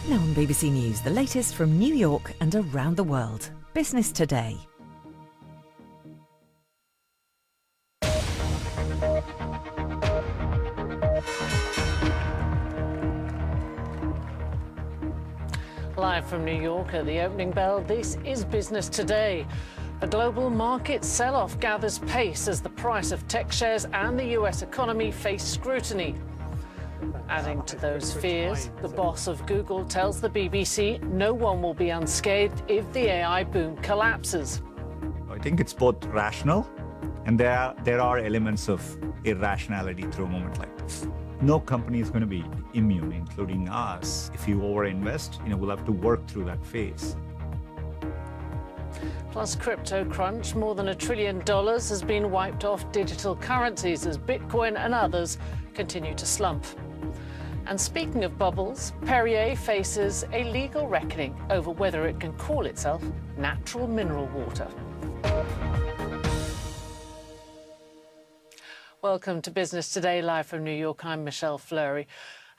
Now on BBC News, the latest from New York and around the world. Business Today. Live from New York at the opening bell, this is Business Today. A global market sell-off gathers pace as the price of tech shares and the US economy face scrutiny. Adding to those fears, the boss of Google tells the BBC no one will be unscathed if the AI boom collapses. I think it's both rational and there are elements of irrationality through a moment like this. No company is going to be immune, including us. If you overinvest, we'll have to work through that phase. Plus, crypto crunch, more than $1 trillion has been wiped off digital currencies as Bitcoin and others continue to slump. And speaking of bubbles, Perrier faces a legal reckoning over whether it can call itself natural mineral water. Welcome to Business Today, live from New York. I'm Michelle Fleury.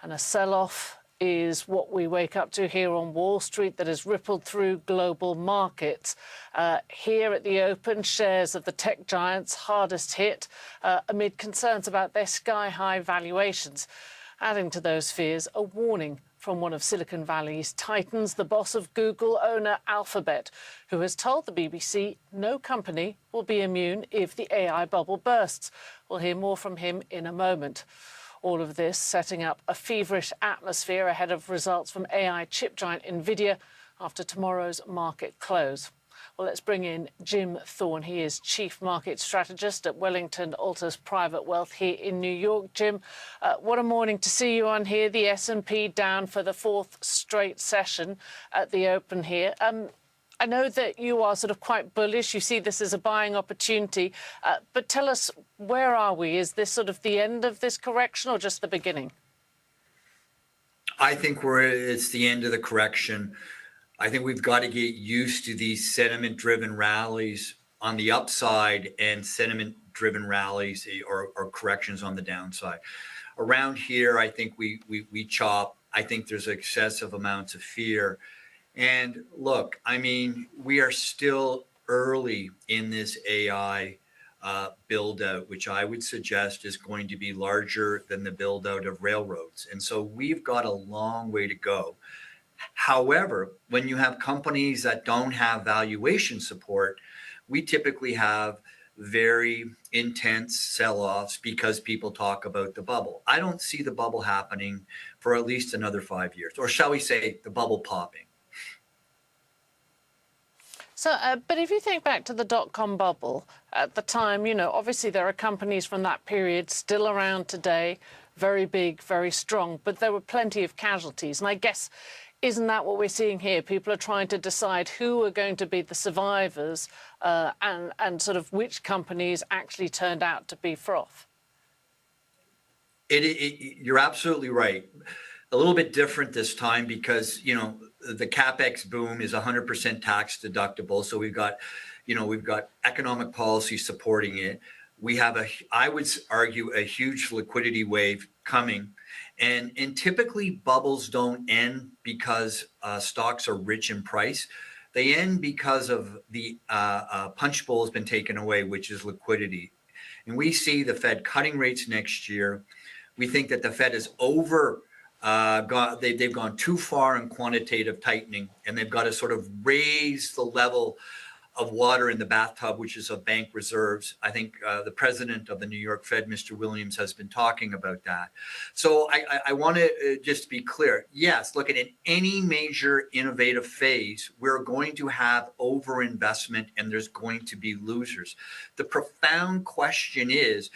And a sell-off is what we wake up to here on Wall Street that has rippled through global markets. Here at the open, shares of the tech giants hardest hit amid concerns about their sky-high valuations. Adding to those fears, a warning from one of Silicon Valley's titans, the boss of Google, owner Alphabet, who has told the BBC no company will be immune if the AI bubble bursts. We'll hear more from him in a moment. All of this setting up a feverish atmosphere ahead of results from AI chip giant Nvidia after tomorrow's market close. Well, let's bring in Jim Thorne. He is Chief Market Strategist at Wellington Altus Private Wealth here in New York. Jim, what a morning to see you on here. The S&P down for the fourth straight session at the open here. I know that you are sort of quite bullish. You see this as a buying opportunity. But tell us, where are we? Is this sort of the end of this correction or just the beginning? I think it's the end of the correction. I think we've got to get used to these sentiment-driven rallies on the upside and sentiment-driven rallies or corrections on the downside. Around here, I think we chop. I think there's excessive amounts of fear. And look, I mean, we are still early in this AI build-out, which I would suggest is going to be larger than the build-out of railroads. And so we've got a long way to go. However, when you have companies that don't have valuation support, we typically have very intense sell-offs because people talk about the bubble. I don't see the bubble happening for at least another 5 years, or shall we say the bubble popping. So, but if you think back to the dot-com bubble at the time, obviously there are companies from that period still around today, very big, very strong, but there were plenty of casualties. And I guess, isn't that what we're seeing here? People are trying to decide who are going to be the survivors and sort of which companies actually turned out to be froth. You're absolutely right. A little bit different this time because, the CapEx boom is 100% tax deductible. So we've got economic policy supporting it. We have I would argue, a huge liquidity wave coming. And typically bubbles don't end because stocks are rich in price. They end because of the punch bowl has been taken away, which is liquidity. And we see the Fed cutting rates next year. We think that the Fed is they've gone too far in quantitative tightening, and they've got to sort of raise the level of water in the bathtub, which is of bank reserves. I think the president of the New York Fed, Mr. Williams, has been talking about that. So I want to just be clear. Yes, look, in any major innovative phase, we're going to have overinvestment and there's going to be losers. The profound question is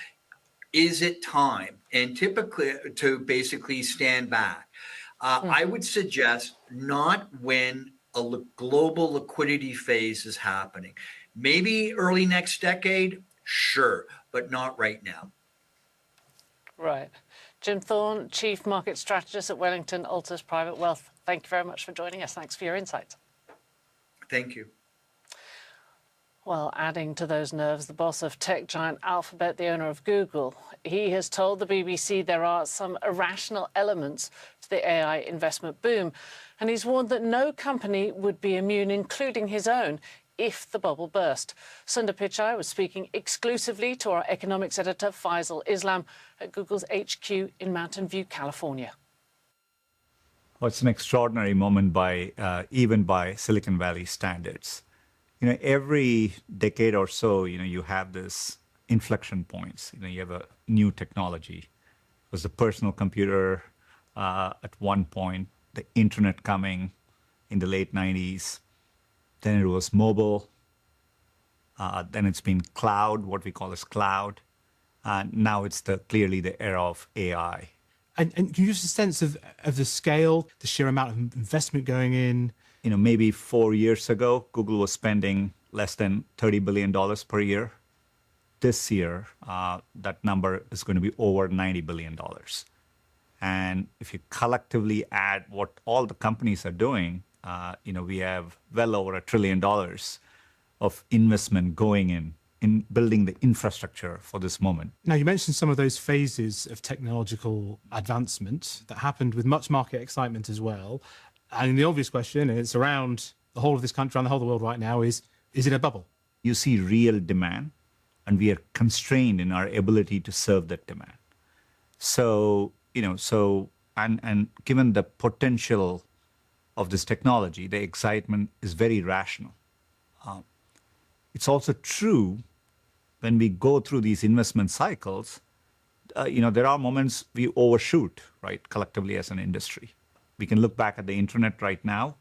it time? And typically to basically stand back. I would suggest not when a global liquidity phase is happening. Maybe early next decade, sure, but not right now. Right. Jim Thorne, Chief Market Strategist at Wellington Altus Private Wealth. Thank you very much for joining us. Thanks for your insights. Thank you. Well, adding to those nerves, the boss of tech giant Alphabet, the owner of Google, he has told the BBC there are some irrational elements to the AI investment boom. And he's warned that no company would be immune, including his own, if the bubble burst. Sundar Pichai was speaking exclusively to our economics editor, Faisal Islam, at Google's HQ in Mountain View, California. Well, it's an extraordinary moment even by Silicon Valley standards. Every decade or so, you have this inflection points. You have a new technology. It was the personal computer at one point, the internet coming in the late 90s. Then it was mobile. Then it's been cloud, what we call as cloud. Now it's clearly the era of AI. And can you give us a sense of the scale, the sheer amount of investment going in? Maybe 4 years ago, Google was spending less than $30 billion per year. This year, that number is going to be over $90 billion. And if you collectively add what all the companies are doing, we have well over $1 trillion of investment going in building the infrastructure for this moment. Now, you mentioned some of those phases of technological advancement that happened with much market excitement as well. And the obvious question, and it's around the whole of this country, around the whole of the world right now, is it a bubble? You see real demand, and we are constrained in our ability to serve that demand. So, and given the potential of this technology, the excitement is very rational. It's also true when we go through these investment cycles, there are moments we overshoot, right, collectively as an industry. We can look back at the internet right now.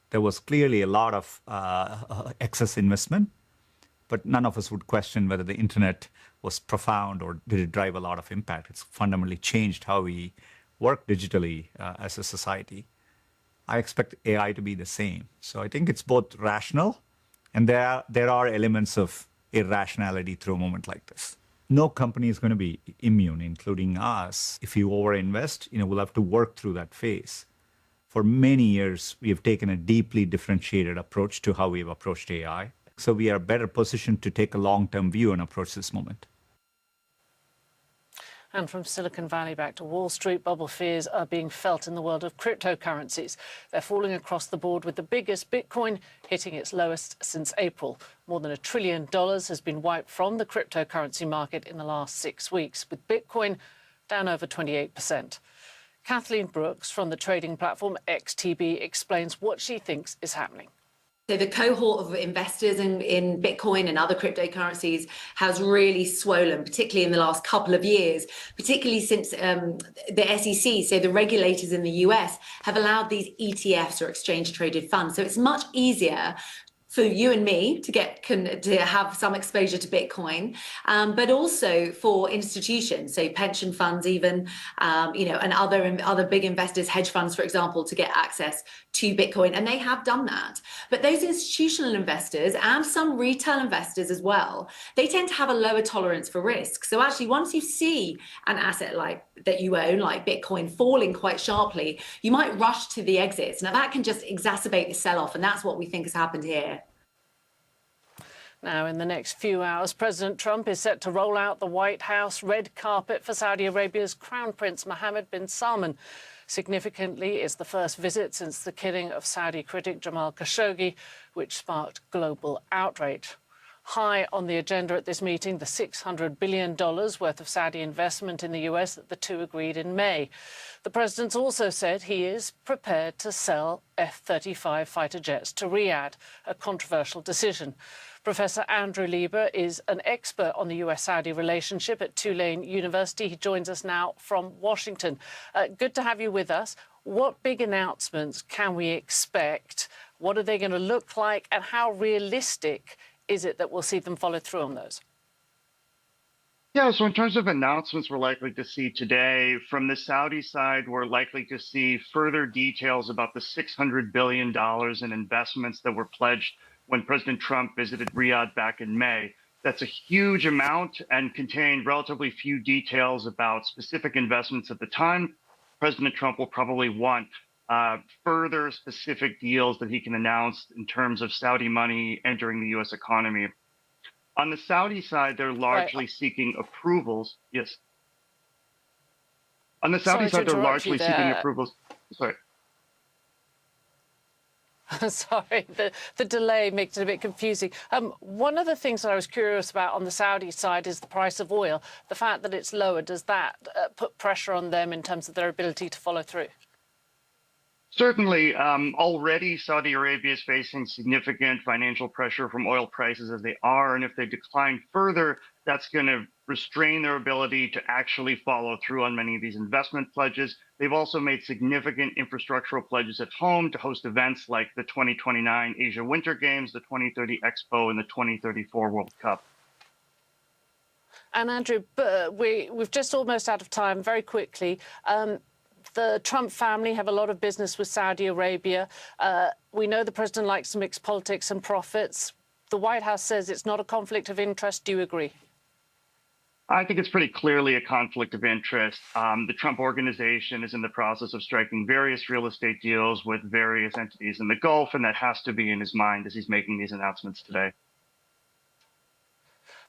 There was clearly a lot of excess investment, but none of us would question whether the internet was profound or did it drive a lot of impact. It's fundamentally changed how we work digitally as a society. I expect AI to be the same. So I think it's both rational, and there are elements of irrationality through a moment like this. No company is going to be immune, including us. If you overinvest, we'll have to work through that phase. For many years, we have taken a deeply differentiated approach to how we have approached AI. So we are better positioned to take a long-term view and approach this moment. And from Silicon Valley back to Wall Street, bubble fears are being felt in the world of cryptocurrencies. They're falling across the board, with the biggest, Bitcoin, hitting its lowest since April. More than $1 trillion has been wiped from the cryptocurrency market in the last 6 weeks, with Bitcoin down over 28%. Kathleen Brooks from the trading platform XTB explains what she thinks is happening. So the cohort of investors in Bitcoin and other cryptocurrencies has really swollen, particularly in the last couple of years, particularly since the SEC, so the regulators in the US, have allowed these ETFs or exchange traded funds. So it's much easier for you and me to have some exposure to Bitcoin, but also for institutions, so pension funds even, and other big investors, hedge funds, for example, to get access to Bitcoin. And they have done that. But those institutional investors and some retail investors as well, they tend to have a lower tolerance for risk. So actually, once you see an asset like that you own, like Bitcoin, falling quite sharply, you might rush to the exits. Now that can just exacerbate the sell-off, and that's what we think has happened here. Now, in the next few hours, President Trump is set to roll out the White House red carpet for Saudi Arabia's Crown Prince Mohammed bin Salman. Significantly, it's the first visit since the killing of Saudi critic Jamal Khashoggi, which sparked global outrage. High on the agenda at this meeting, the $600 billion worth of Saudi investment in the US that the two agreed in May. The president also said he is prepared to sell F-35 fighter jets to Riyadh, a controversial decision. Professor Andrew Lieber is an expert on the US-Saudi relationship at Tulane University. He joins us now from Washington. Good to have you with us. What big announcements can we expect? What are they going to look like? And how realistic is it that we'll see them follow through on those? Yeah, so in terms of announcements we're likely to see today, from the Saudi side, we're likely to see further details about the $600 billion in investments that were pledged when President Trump visited Riyadh back in May. That's a huge amount and contained relatively few details about specific investments at the time. President Trump will probably want further specific deals that he can announce in terms of Saudi money entering the U.S. economy. On the Saudi side, they're largely seeking approvals. Yes. On the Saudi side, they're largely seeking approvals. Sorry. Sorry, the delay makes it a bit confusing. One of the things that I was curious about on the Saudi side is the price of oil. The fact that it's lower, does that put pressure on them in terms of their ability to follow through? Certainly, already Saudi Arabia is facing significant financial pressure from oil prices as they are. And if they decline further, that's going to restrain their ability to actually follow through on many of these investment pledges. They've also made significant infrastructural pledges at home to host events like the 2029 Asia Winter Games, the 2030 Expo, and the 2034 World Cup. And Andrew, we've just almost out of time. Very quickly, the Trump family have a lot of business with Saudi Arabia. We know the president likes to mix politics and profits. The White House says it's not a conflict of interest. Do you agree? I think it's pretty clearly a conflict of interest. The Trump organization is in the process of striking various real estate deals with various entities in the Gulf, and that has to be in his mind as he's making these announcements today.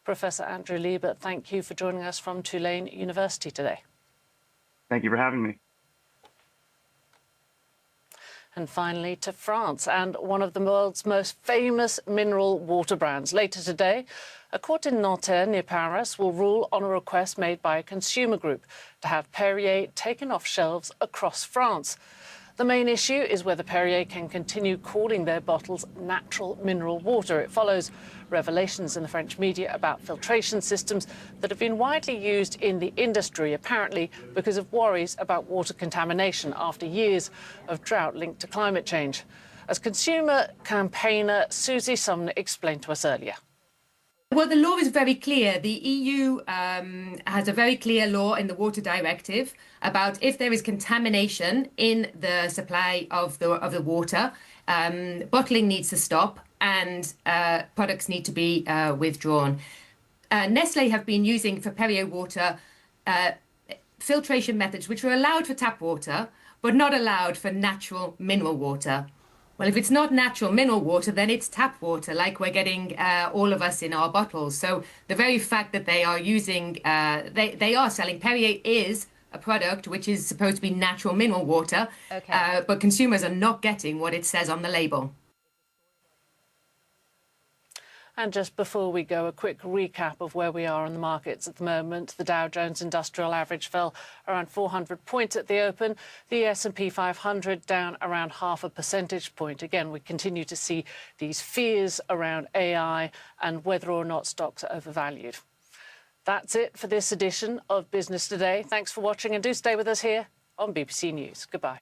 Professor Andrew Liebert, thank you for joining us from Tulane University today. Thank you for having me. And finally to France and one of the world's most famous mineral water brands. Later today, a court in Nanterre near Paris will rule on a request made by a consumer group to have Perrier taken off shelves across France. The main issue is whether Perrier can continue calling their bottles natural mineral water. It follows revelations in the French media about filtration systems that have been widely used in the industry, apparently because of worries about water contamination after years of drought linked to climate change. As consumer campaigner Susie Sumner explained to us earlier. Well, the law is very clear. The EU has a very clear law in the Water Directive about if there is contamination in the supply of the water, bottling needs to stop and products need to be withdrawn. Nestle have been using for Perrier water filtration methods which are allowed for tap water, but not allowed for natural mineral water. Well, if it's not natural mineral water, then it's tap water, like we're getting all of us in our bottles. So the very fact that they are using, they are selling, Perrier is a product which is supposed to be natural mineral water, but consumers are not getting what it says on the label. And just before we go, a quick recap of where we are in the markets at the moment. The Dow Jones Industrial Average fell around 400 points at the open. The S&P 500 down around 0.5 percentage point. Again, we continue to see these fears around AI and whether or not stocks are overvalued. That's it for this edition of Business Today. Thanks for watching and do stay with us here on BBC News. Goodbye.